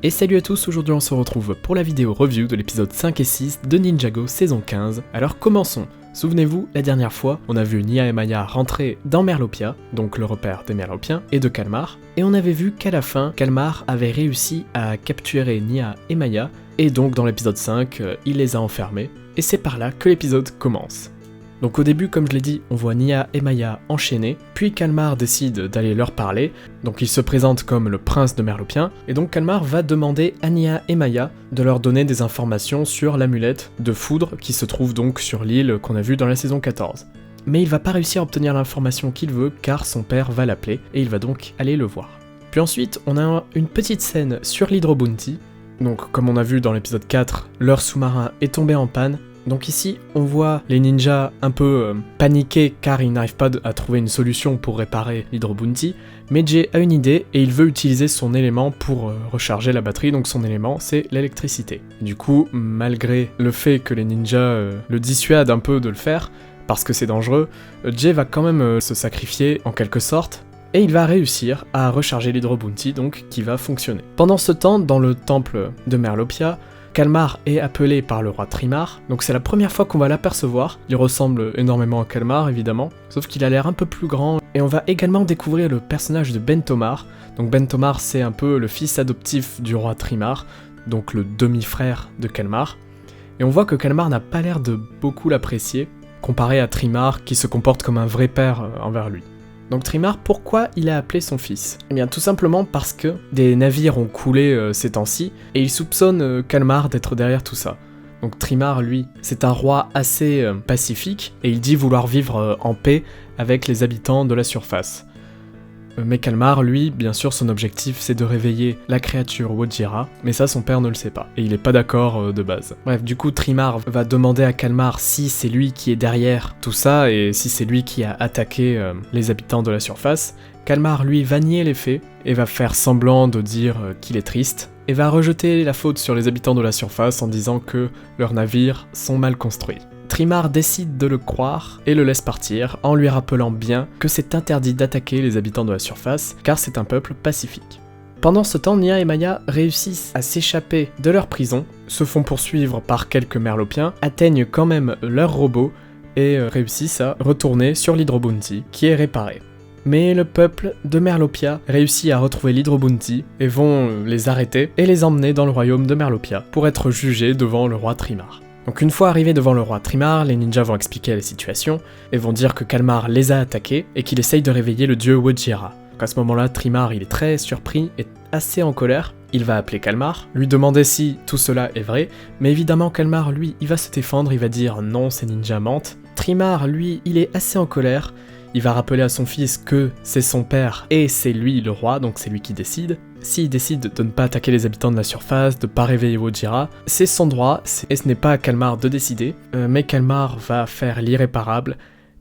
Et salut à tous, aujourd'hui on se retrouve pour la vidéo review de l'épisode 5 et 6 de Ninjago saison 15. Alors commençons. Souvenez-vous, la dernière fois, on a vu Nya et Maya rentrer dans Merlopia, donc le repère des Merlopiens, et de Kalmar, et on avait vu qu'à la fin, Kalmar avait réussi à capturer Nya et Maya, et donc dans l'épisode 5, il les a enfermés, et c'est par là que l'épisode commence. Donc au début, comme je l'ai dit, on voit Nya et Maya enchaînés, puis Kalmar décide d'aller leur parler, donc il se présente comme le prince de Merlopien, et donc Kalmar va demander à Nya et Maya de leur donner des informations sur l'amulette de foudre qui se trouve donc sur l'île qu'on a vue dans la saison 14. Mais il va pas réussir à obtenir l'information qu'il veut car son père va l'appeler, et il va donc aller le voir. Puis ensuite, on a une petite scène sur l'Hydro Bounty, donc comme on a vu dans l'épisode 4, leur sous-marin est tombé en panne. Donc ici, on voit les ninjas un peu paniqués car ils n'arrivent pas à trouver une solution pour réparer l'Hydro Bounty, mais Jay a une idée et il veut utiliser son élément pour recharger la batterie, donc son élément c'est l'électricité. Du coup, malgré le fait que les ninjas le dissuadent un peu de le faire, parce que c'est dangereux, Jay va quand même se sacrifier en quelque sorte, et il va réussir à recharger l'Hydro Bounty, donc qui va fonctionner. Pendant ce temps, dans le temple de Merlopia, Kalmar est appelé par le roi Trimar, donc c'est la première fois qu'on va l'apercevoir. Il ressemble énormément à Kalmar évidemment, sauf qu'il a l'air un peu plus grand, et on va également découvrir le personnage de Bentomar. Donc Bentomar c'est un peu le fils adoptif du roi Trimar, donc le demi-frère de Kalmar, et on voit que Kalmar n'a pas l'air de beaucoup l'apprécier, comparé à Trimar qui se comporte comme un vrai père envers lui. Donc Trimar, pourquoi il a appelé son fils? Eh bien tout simplement parce que des navires ont coulé ces temps-ci, et il soupçonne Kalmar d'être derrière tout ça. Donc Trimar, lui, c'est un roi assez pacifique, et il dit vouloir vivre en paix avec les habitants de la surface. Mais Kalmar, lui, bien sûr, son objectif c'est de réveiller la créature Wojira, mais ça son père ne le sait pas, et il est pas d'accord de base. Bref, du coup Trimar va demander à Kalmar si c'est lui qui est derrière tout ça, et si c'est lui qui a attaqué les habitants de la surface. Kalmar, lui, va nier les faits, et va faire semblant de dire qu'il est triste, et va rejeter la faute sur les habitants de la surface en disant que leurs navires sont mal construits. Trimar décide de le croire et le laisse partir en lui rappelant bien que c'est interdit d'attaquer les habitants de la surface car c'est un peuple pacifique. Pendant ce temps, Nya et Maya réussissent à s'échapper de leur prison, se font poursuivre par quelques Merlopiens, atteignent quand même leur robot et réussissent à retourner sur l'Hydro Bounty qui est réparé. Mais le peuple de Merlopia réussit à retrouver l'Hydro Bounty et vont les arrêter et les emmener dans le royaume de Merlopia pour être jugés devant le roi Trimar. Donc une fois arrivés devant le roi Trimar, les ninjas vont expliquer la situation et vont dire que Kalmar les a attaqués et qu'il essaye de réveiller le dieu Wojira. Donc à ce moment-là, Trimar il est très surpris et assez en colère. Il va appeler Kalmar, lui demander si tout cela est vrai, mais évidemment Kalmar lui il va se défendre, il va dire non ces ninjas mentent. Trimar lui il est assez en colère, il va rappeler à son fils que c'est son père et c'est lui le roi, donc c'est lui qui décide. S'il décide de ne pas attaquer les habitants de la surface, de ne pas réveiller Wojira, c'est son droit, et ce n'est pas à Kalmar de décider, mais Kalmar va faire l'irréparable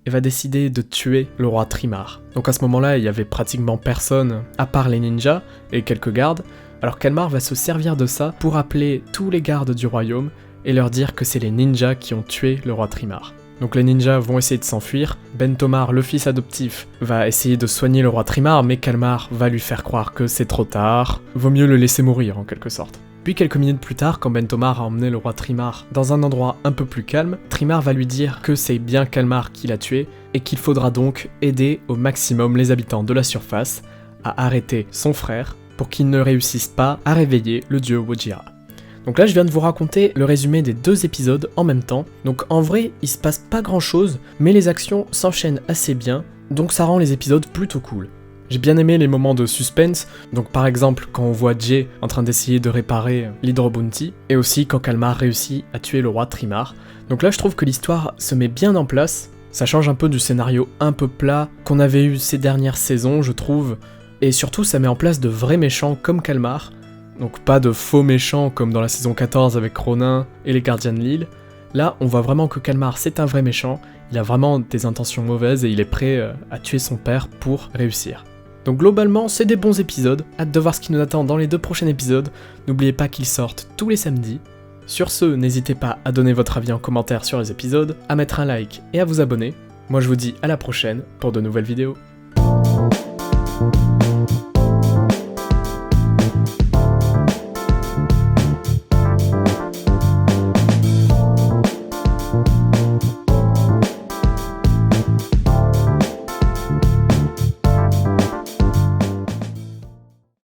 et va décider de tuer le roi Trimar. Donc à ce moment-là, il y avait pratiquement personne à part les ninjas et quelques gardes, alors Kalmar va se servir de ça pour appeler tous les gardes du royaume et leur dire que c'est les ninjas qui ont tué le roi Trimar. Donc les ninjas vont essayer de s'enfuir, Bentomar, le fils adoptif, va essayer de soigner le roi Trimar, mais Kalmar va lui faire croire que c'est trop tard, vaut mieux le laisser mourir en quelque sorte. Puis quelques minutes plus tard, quand Bentomar a emmené le roi Trimar dans un endroit un peu plus calme, Trimar va lui dire que c'est bien Kalmar qui l'a tué, et qu'il faudra donc aider au maximum les habitants de la surface à arrêter son frère, pour qu'ils ne réussissent pas à réveiller le dieu Wojira. Donc là je viens de vous raconter le résumé des deux épisodes en même temps, donc en vrai il se passe pas grand chose, mais les actions s'enchaînent assez bien, donc ça rend les épisodes plutôt cool. J'ai bien aimé les moments de suspense, donc par exemple quand on voit Jay en train d'essayer de réparer l'Hydro Bounty, et aussi quand Kalmar réussit à tuer le roi Trimar. Donc là je trouve que l'histoire se met bien en place, ça change un peu du scénario un peu plat qu'on avait eu ces dernières saisons je trouve, et surtout ça met en place de vrais méchants comme Kalmar, donc pas de faux méchants comme dans la saison 14 avec Ronin et les gardiens de l'île. Là, on voit vraiment que Kalmar c'est un vrai méchant, il a vraiment des intentions mauvaises et il est prêt à tuer son père pour réussir. Donc globalement, c'est des bons épisodes, hâte de voir ce qui nous attend dans les 2 prochains épisodes, n'oubliez pas qu'ils sortent tous les samedis. Sur ce, n'hésitez pas à donner votre avis en commentaire sur les épisodes, à mettre un like et à vous abonner. Moi je vous dis à la prochaine pour de nouvelles vidéos.